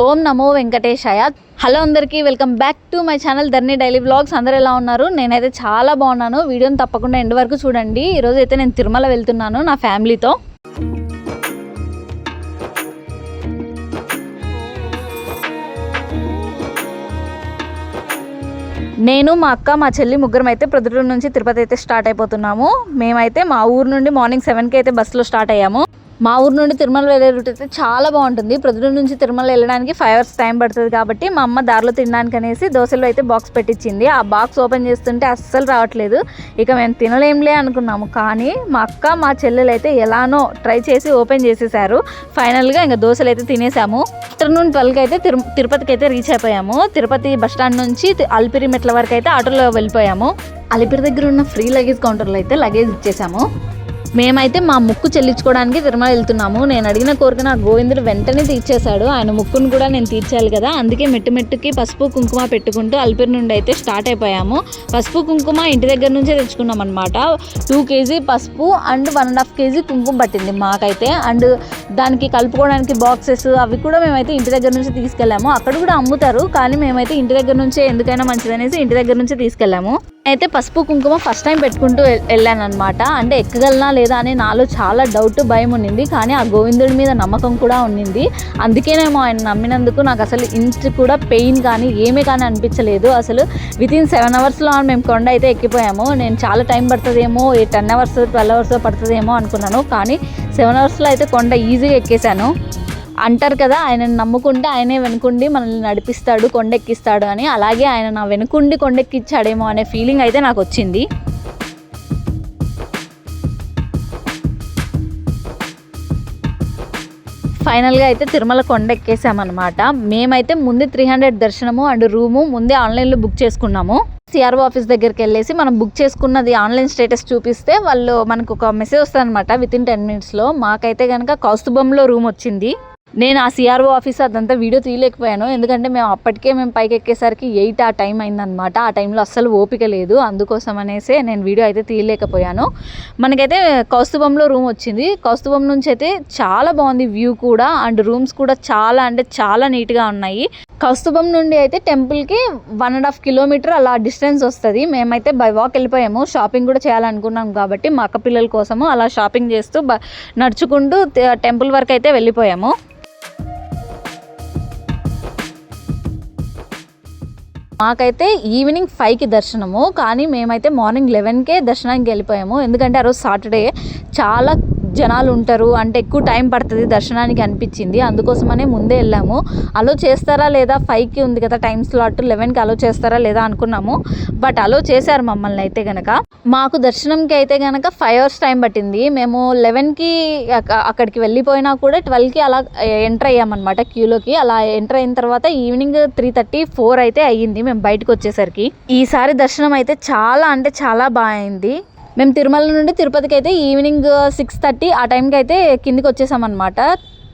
ఓం నమో వెంకటేశాయ. హలో అందరికీ, welcome back to my channel Dharni daily vlogs. అందరూ ఎలా ఉన్నారు? నేనైతే చాలా బాగున్నాను. వీడియోని తప్పకుండా ఎండ్ వరకు చూడండి. ఈరోజు అయితే నేను తిరుమల వెళ్తున్నాను నా ఫ్యామిలీతో. నేను, మా అక్క, మా చెల్లి ముగ్గురం అయితే ప్రొద్దుటూరు నుంచి తిరుపతి అయితే స్టార్ట్ అయిపోతున్నాము. మేమైతే మా ఊరు నుండి మార్నింగ్ 7కి అయితే బస్సులో స్టార్ట్ అయ్యాము. మా ఊరు నుండి తిరుమల వెళ్ళే రూట్ అయితే చాలా బాగుంటుంది. ప్రొద్దుటూరు నుంచి తిరుమల వెళ్ళడానికి 5 hours టైం పడుతుంది కాబట్టి మా అమ్మ దారిలో తినడానికి అనేసి దోశలో అయితే బాక్స్ పెట్టించింది. ఆ బాక్స్ ఓపెన్ చేస్తుంటే అస్సలు రావట్లేదు. ఇక మేము తినలేంలే అనుకున్నాము. కానీ మా అక్క, మా చెల్లెలు అయితే ఎలానో ట్రై చేసి ఓపెన్ చేసేసారు. ఫైనల్గా ఇంకా దోశలు అయితే తినేసాము. ఆఫ్టర్నూన్ 12కి అయితే తిరుపతికి అయితే రీచ్ అయిపోయాము. తిరుపతి బస్టాండ్ నుంచి అలిపిరి మెట్ల వరకు అయితే ఆటోలో వెళ్ళిపోయాము. అలిపిరి దగ్గర ఉన్న ఫ్రీ లగేజ్ కౌంటర్లో అయితే లగేజ్ ఇచ్చేసాము. మేమైతే మా ముక్కు చెల్లించుకోవడానికి తిరుమల వెళ్తున్నాము. నేను అడిగిన కోరిక నా గోవిందుడు వెంటనే తీర్చేశాడు. ఆయన ముక్కును కూడా నేను తీర్చాలి కదా, అందుకే మెట్టుకి పసుపు కుంకుమ పెట్టుకుంటూ అలిపిరి నుండి అయితే స్టార్ట్ అయిపోయాము. పసుపు కుంకుమ ఇంటి దగ్గర నుంచే తెచ్చుకున్నాం అనమాట. 2 kg పసుపు అండ్ 1.5 kg కుంకుమ పట్టింది మాకైతే. అండ్ దానికి కలుపుకోవడానికి బాక్సెస్ అవి కూడా మేమైతే ఇంటి దగ్గర నుంచి తీసుకెళ్ళాము. అక్కడ కూడా అమ్ముతారు, కానీ మేమైతే ఇంటి దగ్గర నుంచే ఎందుకైనా మంచిదనేసి ఇంటి దగ్గర నుంచే తీసుకెళ్ళాము. అయితే పసుపు కుంకుమ ఫస్ట్ టైం పెట్టుకుంటూ వెళ్ళాను అనమాట. అంటే ఎక్కగలనా లేదా అని నాలో చాలా డౌట్, భయం ఉండింది. కానీ ఆ గోవిందుడి మీద నమ్మకం కూడా ఉండింది. అందుకేనేమో ఆయన నమ్మినందుకు నాకు అసలు ఇంచ్ కూడా పెయిన్ కానీ ఏమీ కానీ అనిపించలేదు. అసలు వితిన్ 7 hours మేము కొండ అయితే ఎక్కిపోయాము. నేను చాలా టైం పడుతుందేమో, 10 hours 12 hours పడుతుందేమో అనుకున్నాను. కానీ 7 hours అయితే కొండ ఈజీగా ఎక్కేసాను. అంటారు కదా, ఆయనను నమ్ముకుంటే ఆయనే వెనుకుండి మనల్ని నడిపిస్తాడు, కొండెక్కిస్తాడు అని. అలాగే ఆయన నా వెనుకుండి కొండెక్కిచ్చాడేమో అనే ఫీలింగ్ అయితే నాకు వచ్చింది. ఫైనల్గా అయితే తిరుమల కొండ ఎక్కేసామన్నమాట. మేమైతే ముందే 300 దర్శనము అండ్ రూము ముందే ఆన్లైన్లో బుక్ చేసుకున్నాము. సిఆర్ఓ ఆఫీస్ దగ్గరికి వెళ్ళేసి మనం బుక్ చేసుకున్నది ఆన్లైన్ స్టేటస్ చూపిస్తే వాళ్ళు మనకు ఒక మెసేజ్ వస్తుంది అనమాట వితిన్ 10 minutesలో. మాకైతే కనుక కౌస్తుభంలో రూమ్ వచ్చింది. నేను ఆ సిఆర్ఓ ఆఫీస్ అదంతా వీడియో తీయలేకపోయాను, ఎందుకంటే మేము పైకి ఎక్కేసరికి 8 ఆ టైం అయిందనమాట. ఆ టైంలో అస్సలు ఓపిక లేదు, అందుకోసం అనేసి నేను వీడియో అయితే తీయలేకపోయాను. మనకైతే కౌస్తుభంలో రూమ్ వచ్చింది. కౌస్తుభం నుంచి అయితే చాలా బాగుంది వ్యూ కూడా, అండ్ రూమ్స్ కూడా చాలా అంటే చాలా నీట్గా ఉన్నాయి. కౌస్తుభం నుండి అయితే టెంపుల్కి 1.5 kilometer అలా డిస్టెన్స్ వస్తుంది. మేమైతే బై వాక్ వెళ్ళిపోయాము. షాపింగ్ కూడా చేయాలనుకున్నాం కాబట్టి మా అక్క పిల్లల కోసము అలా షాపింగ్ చేస్తూ నడుచుకుంటూ టెంపుల్ వరకు అయితే వెళ్ళిపోయాము. మాకైతే ఈవినింగ్ 5కి దర్శనము, కానీ మేమైతే మార్నింగ్ 11కే దర్శనానికి వెళ్ళిపోయాము. ఎందుకంటే ఆ రోజు సాటర్డే చాలా జనాలు ఉంటారు, అంటే ఎక్కువ టైం పడుతుంది దర్శనానికి అనిపించింది. అందుకోసమనే ముందే వెళ్ళాము. అలో చేస్తారా లేదా, 5కి ఉంది కదా టైం స్లాట్, 11కి అలో చేస్తారా లేదా అనుకున్నాము. బట్ అలో చేశారు మమ్మల్ని అయితే కనుక. మాకు దర్శనంకి అయితే కనుక 5 hours టైం పట్టింది. మేము 11కి అక్కడికి వెళ్ళిపోయినా కూడా 12కి అలా ఎంటర్ అయ్యామన్నమాట క్యూలోకి. అలా ఎంటర్ అయిన తర్వాత ఈవినింగ్ 3:30-4 అయితే అయ్యింది మేము బయటకు వచ్చేసరికి. ఈసారి దర్శనం అయితే చాలా అంటే చాలా బాగా అయింది. మేము తిరుమల నుండి తిరుపతికి అయితే ఈవినింగ్ 6:30 ఆ టైంకి అయితే కిందికి వచ్చేసామన్నమాట.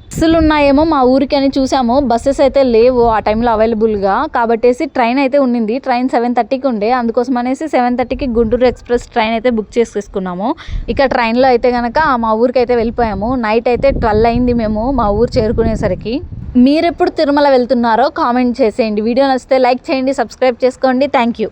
బస్సులు ఉన్నాయేమో మా ఊరికి అని చూసాము, బస్సెస్ అయితే లేవు ఆ టైంలో అవైలబుల్గా. కాబట్టేసి ట్రైన్ అయితే ఉండింది. ట్రైన్ 7:30కి ఉండే, అందుకోసం అనేసి 7:30కి గుంటూరు ఎక్స్ప్రెస్ ట్రైన్ అయితే బుక్ చేసుకున్నాము. ఇక ట్రైన్లో అయితే కనుక మా ఊరికి అయితే వెళ్ళిపోయాము. నైట్ అయితే 12 అయింది మేము మా ఊరు చేరుకునేసరికి. మీరెప్పుడు తిరుమల వెళ్తున్నారో కామెంట్ చేసేయండి. వీడియో నచ్చితే లైక్ చేయండి, సబ్స్క్రైబ్ చేసుకోండి. Thank you.